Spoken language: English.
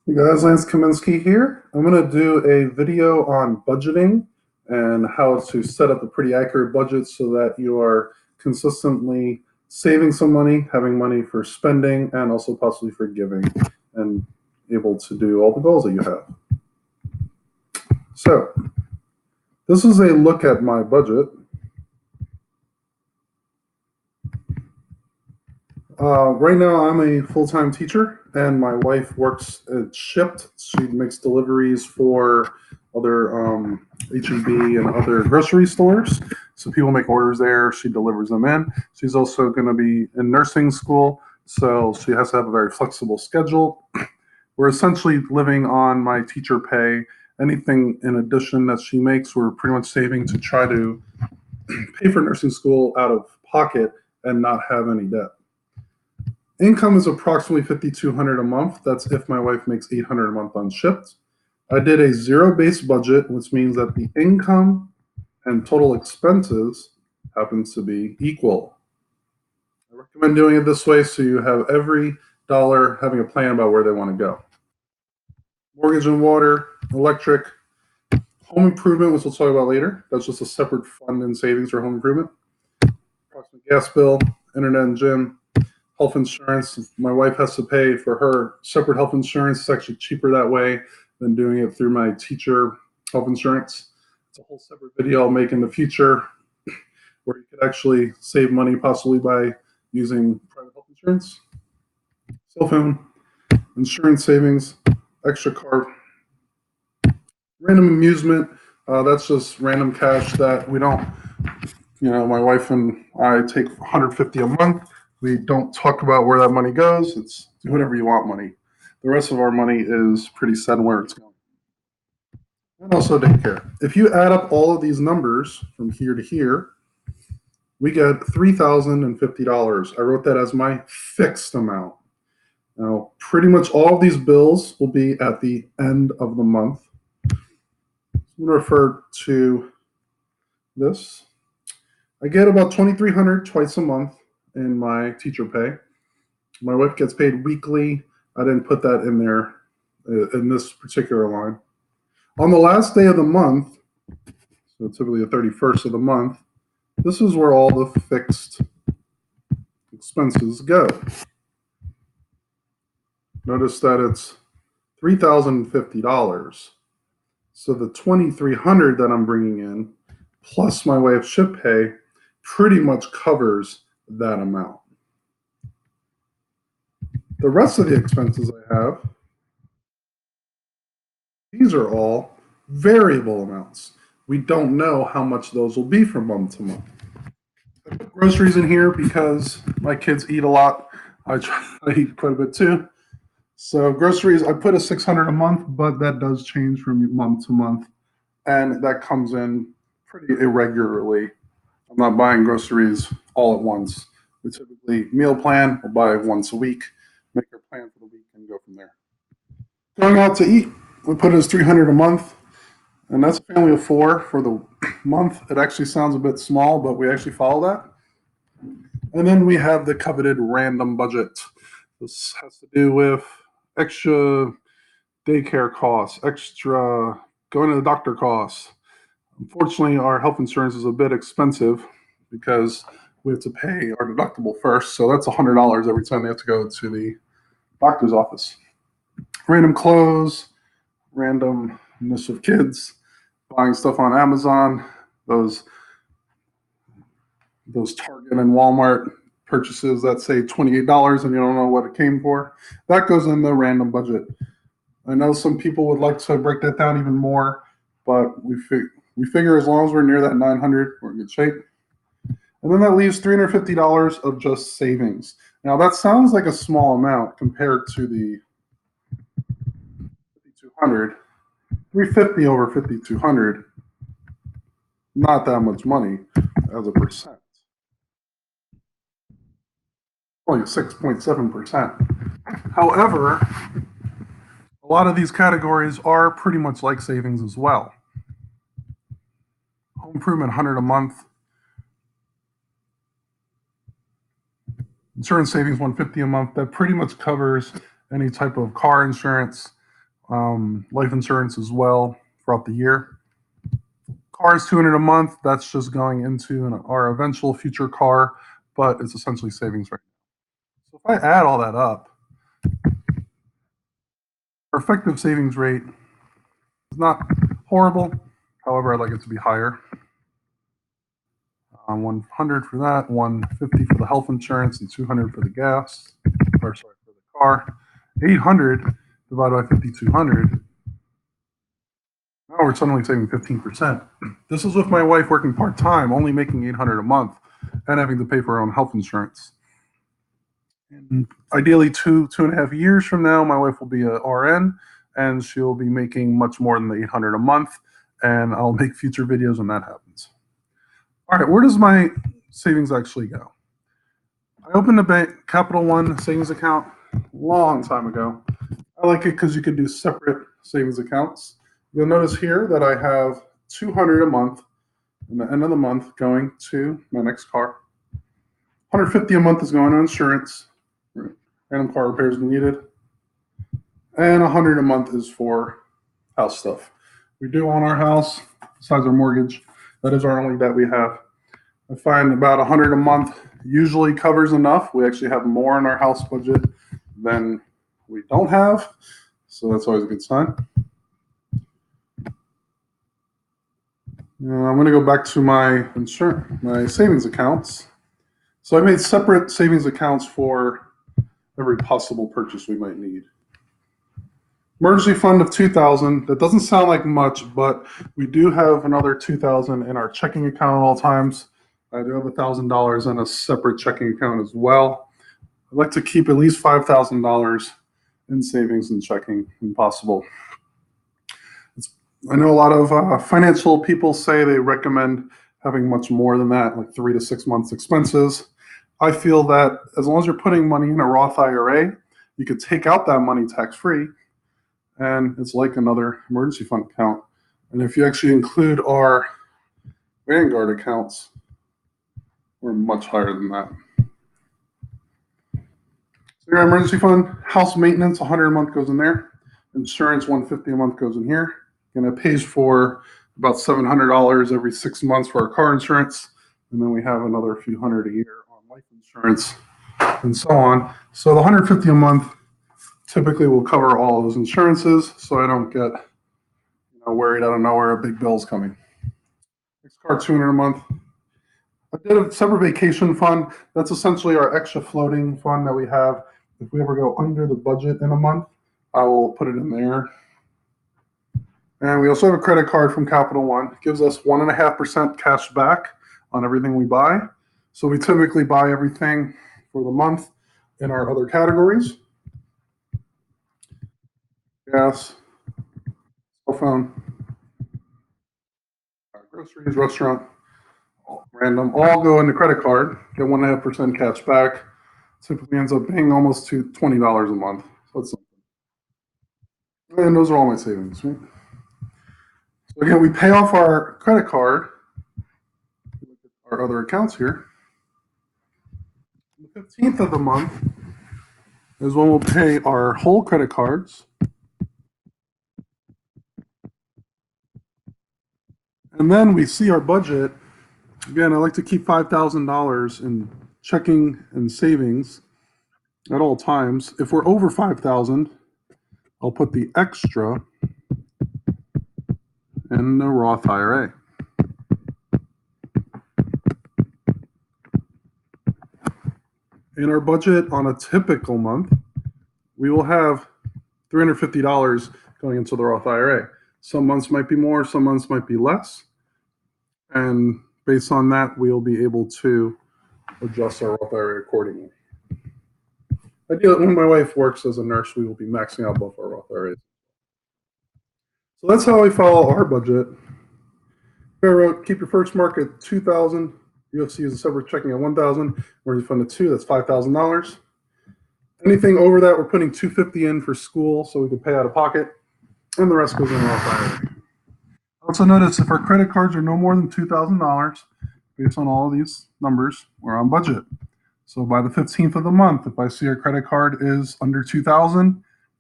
Hey guys, Lance Kaminsky here. I'm going to do a video on budgeting and how to set up a pretty accurate budget so that you are consistently saving some money, having money for spending, and also possibly for giving, and able to do all the goals that you have. So, this is a look at my budget. Right now, I'm a full-time teacher, and my wife works at Shipt. She makes deliveries for other H-E-B and other grocery stores. So people make orders there. She delivers them in. She's also going to be in nursing school, so she has to have a very flexible schedule. We're essentially living on my teacher pay. Anything in addition that she makes, we're pretty much saving to try to pay for nursing school out of pocket and not have any debt. Income is approximately 5,200 a month. That's if my wife makes 800 a month on Shipt. I did a zero-based budget, which means that the income and total expenses happens to be equal. I recommend doing it this way so you have every dollar having a plan about where they want to go. Mortgage and water, electric, home improvement, which we'll talk about later. That's just a separate fund and savings for home improvement. Approximate gas bill, internet and gym, health insurance. My wife has to pay for her separate health insurance. It's actually cheaper that way than doing it through my teacher health insurance. It's a whole separate video I'll make in the future where you could actually save money possibly by using private health insurance. Cell phone, insurance savings, extra car, random amusement. That's just random cash that we don't, my wife and I take 150 a month. We don't talk about where that money goes. It's do whatever you want money. The rest of our money is pretty set where it's going. And also daycare. If you add up all of these numbers from here to here, we get $3,050. I wrote that as my fixed amount. Now, pretty much all of these bills will be at the end of the month. I'm going to refer to this. I get about 2,300 twice a month in my teacher pay. My wife gets paid weekly. I didn't put that in there in this particular line. On the last day of the month, so typically the 31st of the month, this is where all the fixed expenses go. Notice that it's $3,050. So the 2,300 that I'm bringing in, plus my wife's Shipt pay, pretty much covers that amount. The rest of the expenses I have, these are all variable amounts. We don't know how much those will be from month to month. I put groceries in here because my kids eat a lot. I try to eat quite a bit too. So groceries, I put a 600 a month, but that does change from month to month, and that comes in pretty irregularly. I'm not buying groceries all at once. We typically meal plan. We'll buy once a week, make our plan for the week, and go from there. Going out to eat, we put it as 300 a month, and that's a family of four for the month. It actually sounds a bit small, but we actually follow that. And then we have the coveted random budget. This has to do with extra daycare costs, extra going to the doctor costs. Unfortunately, our health insurance is a bit expensive because we have to pay our deductible first. So that's $100 every time they have to go to the doctor's office. Random clothes, randomness of kids, buying stuff on Amazon, those Target and Walmart purchases that say $28 and you don't know what it came for. That goes in the random budget. I know some people would like to break that down even more, but we figure as long as we're near that 900, we're in good shape. And then that leaves $350 of just savings. Now that sounds like a small amount compared to the 5,200. 350 over 5,200, not that much money as a percent. Only 6.7%. However, a lot of these categories are pretty much like savings as well. Home improvement, 100 a month. Insurance savings, 150 a month. That pretty much covers any type of car insurance, life insurance as well throughout the year. Car is $200 a month. That's just going into our eventual future car, but it's essentially savings right now. So if I add all that up, our effective savings rate is not horrible. However, I'd like it to be higher. 100 for that, 150 for the health insurance, and 200 for the gas, or sorry, for the car. 800 divided by 5,200. Now we're suddenly saving 15%. This is with my wife working part-time, only making 800 a month, and having to pay for her own health insurance. And ideally, 2.5 years from now, my wife will be a RN, and she'll be making much more than the 800 a month, and I'll make future videos when that happens. All right, where does my savings actually go? I opened a bank, Capital One savings account a long time ago. I like it because you can do separate savings accounts. You'll notice here that I have 200 a month in the end of the month going to my next car. 150 a month is going to insurance, random car repairs needed, and 100 a month is for house stuff. We do own our house, besides our mortgage. That is our only debt we have. I find about 100 a month usually covers enough. We actually have more in our house budget than we don't have, so that's always a good sign. I'm going to go back to my savings accounts. So I made separate savings accounts for every possible purchase we might need. Emergency fund of $2,000. That doesn't sound like much, but we do have another $2,000 in our checking account at all times. I do have $1,000 in a separate checking account as well. I'd like to keep at least $5,000 in savings and checking when possible. I know a lot of financial people say they recommend having much more than that, like 3 to 6 months expenses. I feel that as long as you're putting money in a Roth IRA, you could take out that money tax-free, and it's like another emergency fund account. And if you actually include our Vanguard accounts, we're much higher than that. So your emergency fund, house maintenance, 100 a month goes in there. Insurance, 150 a month goes in here. And it pays for about $700 every 6 months for our car insurance. And then we have another few hundred a year on life insurance and so on. So the 150 a month typically will cover all of those insurances, so I don't get worried out of nowhere a big bill's coming. Next car, 200 a month. I did a separate vacation fund. That's essentially our extra floating fund that we have. If we ever go under the budget in a month, I will put it in there. And we also have a credit card from Capital One. It gives us 1.5% cash back on everything we buy. So we typically buy everything for the month in our other categories. Gas, cell phone, groceries, restaurant, random, all go into credit card, get 1.5% cash back. Typically ends up being almost to $20 a month. So that's something. And those are all my savings, right? So again, we pay off our credit card, our other accounts here. The 15th of the month is when we'll pay our whole credit cards. And then we see our budget. Again, I like to keep $5,000 in checking and savings at all times. If we're over 5,000, I'll put the extra in the Roth IRA. In our budget on a typical month, we will have $350 going into the Roth IRA. Some months might be more, some months might be less. And based on that, we'll be able to adjust our Roth IRA accordingly. Ideally, when my wife works as a nurse, we will be maxing out both our Roth IRAs. So that's how we follow our budget. Here I wrote, keep your first mark at $2,000. UFC is a separate checking at $1,000. Emergency fund at $2,000, that's $5,000. Anything over that, we're putting $250 in for school so we can pay out of pocket, and the rest goes in Roth IRA. Also notice if our credit cards are no more than $2,000, based on all of these numbers, we're on budget. So by the 15th of the month, if I see our credit card is under $2,000,